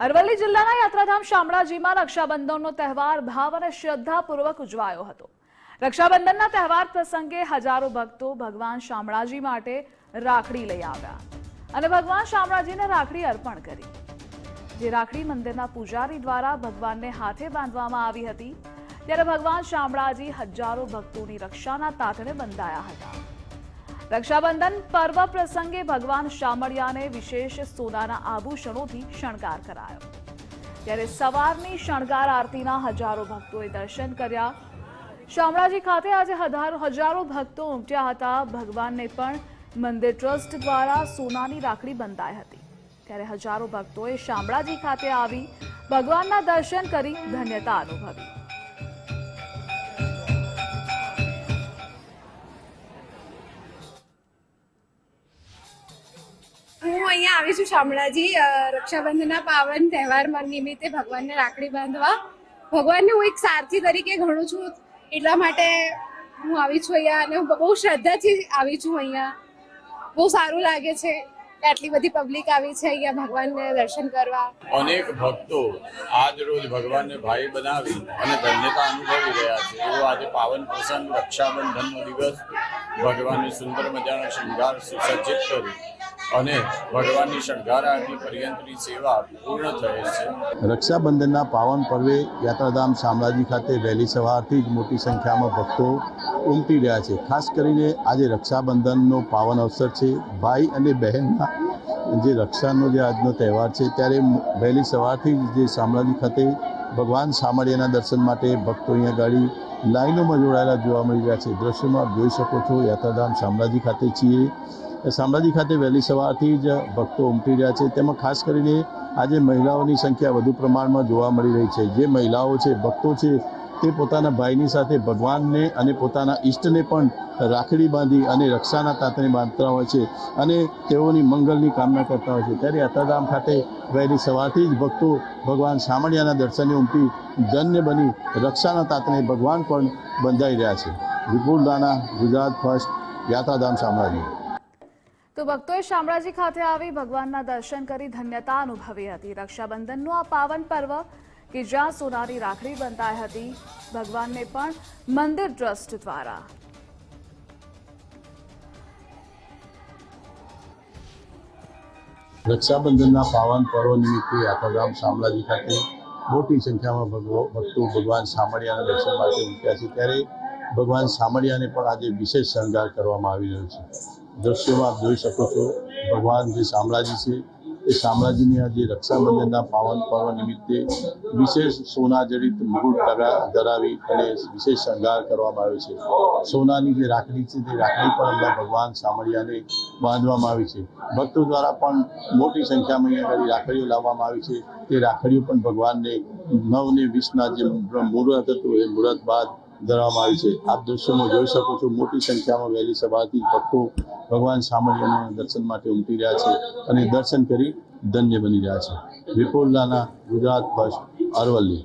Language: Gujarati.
અરવલ્લી જિલ્લાના યાત્રાધામ શામળાજીમાં રક્ષાબંધનનો તહેવાર ભાવ અને શ્રદ્ધાપૂર્વક ઉજવાયો હતો। રક્ષાબંધનના તહેવાર પ્રસંગે હજારો ભક્તો ભગવાન શામળાજી માટે રાખડી લઈ આવ્યા અને ભગવાન શામળાજીને રાખડી અર્પણ કરી, જે રાખડી મંદિરના પૂજારી દ્વારા ભગવાનને હાથે બાંધવામાં આવી હતી। ત્યારે ભગવાન શામળાજી હજારો ભક્તોની રક્ષાના તાતણે બંધાયા હતા। રક્ષાબંધન પર્વ પ્રસંગે ભગવાન શામળિયાને વિશેષ સોનાના આભૂષણોથી શણગાર કરાયો। ત્યારે સવારની શણગાર આરતીના હજારો ભક્તોએ દર્શન કર્યા। શામળાજી ખાતે આજે હજારો ભક્તો ઉમટ્યા હતા। ભગવાનને પણ મંદિર ટ્રસ્ટ દ્વારા સોનાની રાખડી બંધાઈ હતી। ત્યારે હજારો ભક્તોએ શામળાજી ખાતે આવી ભગવાનના દર્શન કરી ધન્યતા અનુભવી। હું અહીંયા આવી છું શામળાજી રક્ષાબંધનના પાવન તહેવાર નિમિત્તે ભગવાનને રાખડી બાંધવા। ભગવાનને હું એક સારથી તરીકે ગણું છું, એટલા માટે હું આવી છું અહીંયા અને બહુ શ્રદ્ધાથી આવી છું। અહીંયા બહુ સારું લાગે છે કે આટલી બધી પબ્લિક આવી છે અહીંયા ભગવાનને દર્શન કરવા। અનેક ભક્તો આજ રોજ ભગવાનને ભાઈ બનાવી અને ધન્યતા અનુભવી રહ્યા છે। એવો આજે પાવન પ્રસંગ રક્ષાબંધનનો દિવસ ભગવાનને સુંદર મજાનો શૃંગાર સુસજ્જિત કરી અને ભગવાનની શણગાર આરતી પર્યંતની સેવા પૂર્ણ થયેલ છે। રક્ષાબંધનના પાવન પર્વે યાત્રાધામ શામળાજી ખાતે વહેલી સવારથી જ મોટી સંખ્યામાં ભક્તો ઉમટી રહ્યા છે। ખાસ કરીને આજે રક્ષાબંધનનો પાવન અવસર છે। ભાઈ અને બહેનના જે રક્ષાનો જે આજનો તહેવાર છે, ત્યારે વહેલી સવારથી જ જે શામળાજી ખાતે ભગવાન શામળિયાના દર્શન માટે ભક્તો અહીંયા ગાડી લાઈનોમાં જોડાયેલા જોવા મળી રહ્યા છે। દ્રશ્યમાં આપ જોઈ શકો છો, યાત્રાધામ શામળાજી ખાતે છીએ। શામળાજી ખાતે વહેલી સવારથી જ ભક્તો ઉમટી રહ્યા છે। તેમાં ખાસ કરીને આજે મહિલાઓની સંખ્યા વધુ પ્રમાણમાં જોવા મળી રહી છે। જે મહિલાઓ છે, ભક્તો છે, તે પોતાના ભાઈની સાથે ભગવાનને અને પોતાના ઈષ્ટને પણ રાખડી બાંધી અને રક્ષાના તાતણે બાંધતા હોય છે અને તેઓની મંગલની કામના કરતા હોય છે। ત્યારે યાત્રાધામ ખાતે વહેલી સવારથી જ ભક્તો ભગવાન શામળિયાના દર્શને ઉમટી ધન્ય બની રક્ષાના તાતણે ભગવાન પણ બંધાઈ રહ્યા છે। વિપુલ રાણા, ગુજરાત ફર્સ્ટ, યાત્રાધામ શામળાજી। તો ભક્તોએ શામળાજી ખાતે આવી ભગવાનના દર્શન કરી ધન્યતા અનુભવી હતી। રક્ષાબંધનનું આ પાવન પર્વ કે જ્યાં સોનાની રાખડી બંધાઈ હતી, ભગવાનને પણ મંદિર ટ્રસ્ટ દ્વારા રક્ષાબંધનના પાવન પર્વ નિમિત્તે યાત્રાધામ શામળાજી ખાતે મોટી સંખ્યામાં ભક્તો ભગવાન શામળિયાના દર્શન માટે ઉમટ્યા છે। ત્યારે ભગવાન શામળિયાને પણ આજે વિશેષ શણગાર કરવામાં આવી રહ્યો છે। દ્રશ્યોમાં આપ જોઈ શકો છો, ભગવાન જે શામળાજી છે, એ શામળાજીની આજે રક્ષાબંધનના પાવન પર્વ નિમિત્તે વિશેષ સોના જડિત મુગુટ ધરાવી અને વિશેષ શણગાર કરવામાં આવ્યો છે। સોનાની જે રાખડી છે, તે રાખડી પણ હમણાં ભગવાન શામળિયાને બાંધવામાં આવી છે। ભક્તો દ્વારા પણ મોટી સંખ્યામાં અહીંયા આગળ રાખડીઓ લાવવામાં આવી છે। તે રાખડીઓ પણ ભગવાનને 9 ને 20ના જે મુહૂર્ત હતું, એ મુહૂર્ત બાદ ધરવામાં આવી છે। આપ દ્રશ્યોમાં જોઈ શકો છો, મોટી સંખ્યામાં વહેલી સવારથી ભક્તો ભગવાન શામળિયાના દર્શન માટે ઉમટી રહ્યા છે અને દર્શન કરી ધન્ય બની રહ્યા છે। વિપુલ રાણા, ગુજરાત ફર્સ્ટ, અરવલ્લી।